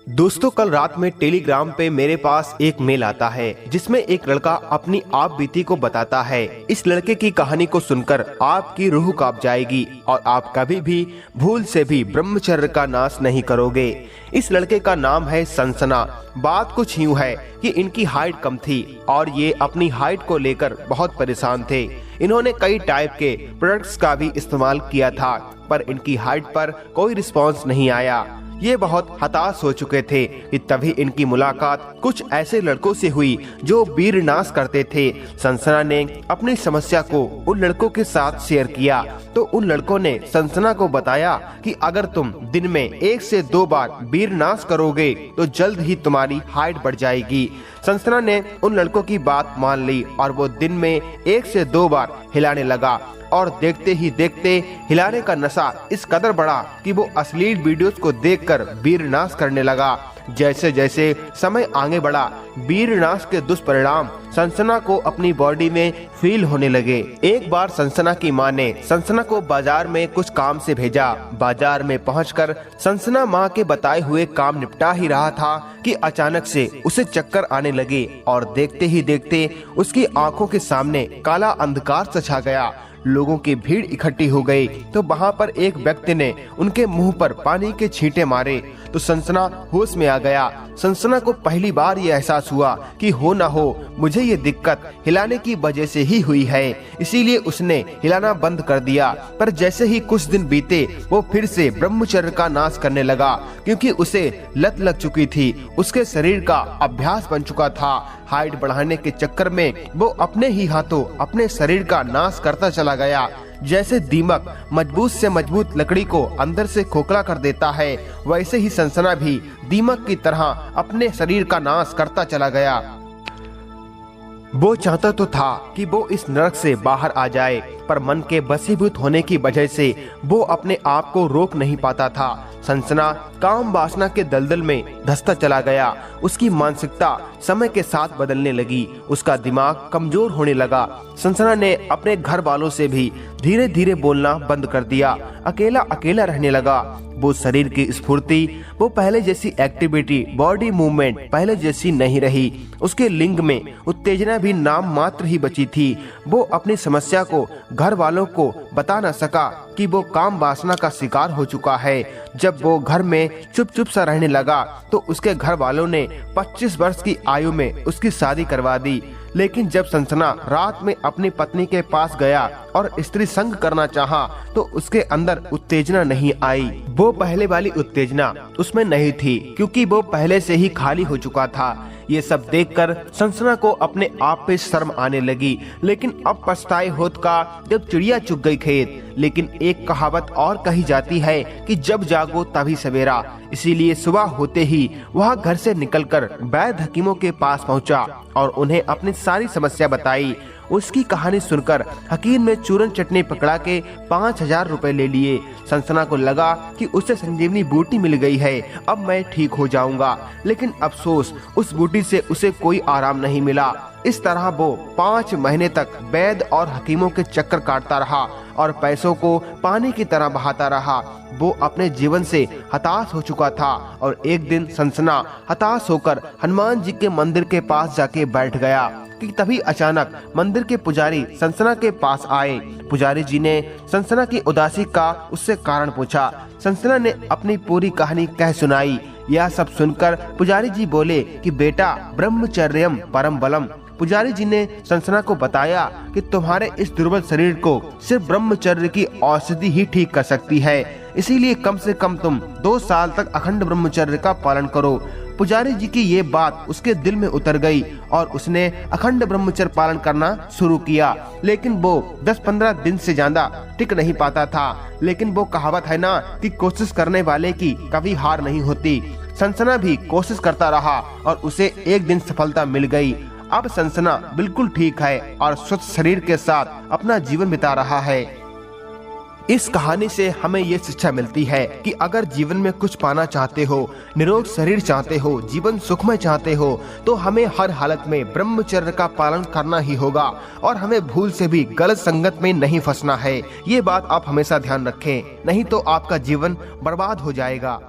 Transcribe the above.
दोस्तों, कल रात में टेलीग्राम पे मेरे पास एक मेल आता है जिसमें एक लड़का अपनी आप बीती को बताता है। इस लड़के की कहानी को सुनकर आपकी रूह कांप जाएगी और आप कभी भी भूल से भी ब्रह्मचर्य का नाश नहीं करोगे। इस लड़के का नाम है सनसना। बात कुछ यूँ है कि इनकी हाइट कम थी और ये अपनी हाइट को लेकर बहुत परेशान थे। इन्होंने कई टाइप के प्रोडक्ट्स का भी इस्तेमाल किया था पर इनकी हाइट पर कोई रिस्पॉन्स नहीं आया। ये बहुत हताश हो चुके थे कि तभी इनकी मुलाकात कुछ ऐसे लड़कों से हुई जो वीरनाश करते थे। सनसना ने अपनी समस्या को उन लड़कों के साथ शेयर किया तो उन लड़कों ने सनसना को बताया कि अगर तुम दिन में 1 से 2 बार वीरनाश करोगे तो जल्द ही तुम्हारी हाइट बढ़ जाएगी। सनसना ने उन लड़कों की बात मान ली और वो दिन में 1 से 2 बार हिलाने लगा और देखते ही देखते हिलाने का नशा इस कदर बढ़ा कि वो अश्लील वीडियोस को देखकर वीरनाश करने लगा। जैसे जैसे समय आगे बढ़ा, वीरनाश के दुष्परिणाम सनसना को अपनी बॉडी में फील होने लगे। एक बार सनसना की मां ने सनसना को बाजार में कुछ काम से भेजा। बाजार में पहुंचकर सनसना मां के बताए हुए काम निपटा ही रहा था कि अचानक से उसे चक्कर आने लगे और देखते ही देखते उसकी आंखों के सामने काला अंधकार सा छा गया। लोगों की भीड़ इकट्ठी हो गई तो वहाँ पर एक व्यक्ति ने उनके मुंह पर पानी के छींटे मारे तो सनसना होश में आ गया। सनसना को पहली बार ये एहसास हुआ कि हो ना हो मुझे ये दिक्कत हिलाने की वजह से ही हुई है, इसीलिए उसने हिलाना बंद कर दिया। पर जैसे ही कुछ दिन बीते वो फिर से ब्रह्मचर्य का नाश करने लगा क्योंकि उसे लत लग चुकी थी। उसके शरीर का अभ्यास बन चुका था। हाइट बढ़ाने के चक्कर में वो अपने ही हाथों अपने शरीर का नाश करता चला गया। जैसे दीमक मजबूत से मजबूत लकड़ी को अंदर से खोखला कर देता है, वैसे ही सनसना भी दीमक की तरह अपने शरीर का नाश करता चला गया। वो चाहता तो था कि वो इस नरक से बाहर आ जाए पर मन के वशीभूत होने की वजह से वो अपने आप को रोक नहीं पाता था। सनसना काम वासना के दलदल में धंसता चला गया। उसकी मानसिकता समय के साथ बदलने लगी। उसका दिमाग कमजोर होने लगा। सनसना ने अपने घर वालों से भी धीरे धीरे बोलना बंद कर दिया। अकेला अकेला रहने लगा। वो शरीर की स्फूर्ति, वो पहले जैसी एक्टिविटी, बॉडी मूवमेंट पहले जैसी नहीं रही। उसके लिंग में उत्तेजना भी नाम मात्र ही बची थी। वो अपनी समस्या को घर वालों को बता न सका कि वो काम वासना का शिकार हो चुका है। जब वो घर में चुप चुप सा रहने लगा तो उसके घर वालों ने 25 वर्ष की आयु में उसकी शादी करवा दी। लेकिन जब सनसना रात में अपनी पत्नी के पास गया और स्त्री संग करना चाहा तो उसके अंदर उत्तेजना नहीं आई। वो पहले वाली उत्तेजना उसमें नहीं थी क्योंकि वो पहले से ही खाली हो चुका था। ये सब देखकर सनसना को अपने आप पे शर्म आने लगी। लेकिन अब पछताए होत का जब चिड़िया चुग गई खेत। लेकिन एक कहावत और कही जाती है कि जब जागो तभी सवेरा। इसीलिए सुबह होते ही वह घर से निकलकर वैद्य हकीमों के पास पहुंचा और उन्हें अपनी सारी समस्या बताई। उसकी कहानी सुनकर हकीम ने चूरन चटनी पकड़ा के 5000 रुपए ले लिए। सनसना को लगा कि उसे संजीवनी बूटी मिल गई है, अब मैं ठीक हो जाऊंगा। लेकिन अफसोस, उस बूटी से उसे कोई आराम नहीं मिला। इस तरह वो 5 महीने तक वैद्य और हकीमों के चक्कर काटता रहा और पैसों को पानी की तरह बहाता रहा। वो अपने जीवन से हताश हो चुका था और एक दिन सनसना हताश होकर हनुमान जी के मंदिर के पास जाके बैठ गया कि तभी अचानक मंदिर के पुजारी सनसना के पास आए। पुजारी जी ने सनसना की उदासी का उससे कारण पूछा। सनसना ने अपनी पूरी कहानी कह सुनाई। यह सब सुनकर पुजारी जी बोले कि बेटा, ब्रह्मचर्यम परम बलम। पुजारी जी ने सनसना को बताया कि तुम्हारे इस दुर्बल शरीर को सिर्फ ब्रह्मचर्य की औषधि ही ठीक कर सकती है, इसीलिए कम से कम तुम 2 साल तक अखंड ब्रह्मचर्य का पालन करो। पुजारी जी की ये बात उसके दिल में उतर गई और उसने अखंड ब्रह्मचर्य पालन करना शुरू किया। लेकिन वो 10-15 दिन से ज्यादा टिक नहीं पाता था। लेकिन वो कहावत है ना कि कोशिश करने वाले की कभी हार नहीं होती। सनसना भी कोशिश करता रहा और उसे एक दिन सफलता मिल गई। अब सनसना बिल्कुल ठीक है और स्वस्थ शरीर के साथ अपना जीवन बिता रहा है। इस कहानी से हमें ये शिक्षा मिलती है कि अगर जीवन में कुछ पाना चाहते हो, निरोग शरीर चाहते हो, जीवन सुखमय चाहते हो, तो हमें हर हालत में ब्रह्मचर्य का पालन करना ही होगा और हमें भूल से भी गलत संगत में नहीं फंसना है। ये बात आप हमेशा ध्यान रखें, नहीं तो आपका जीवन बर्बाद हो जाएगा।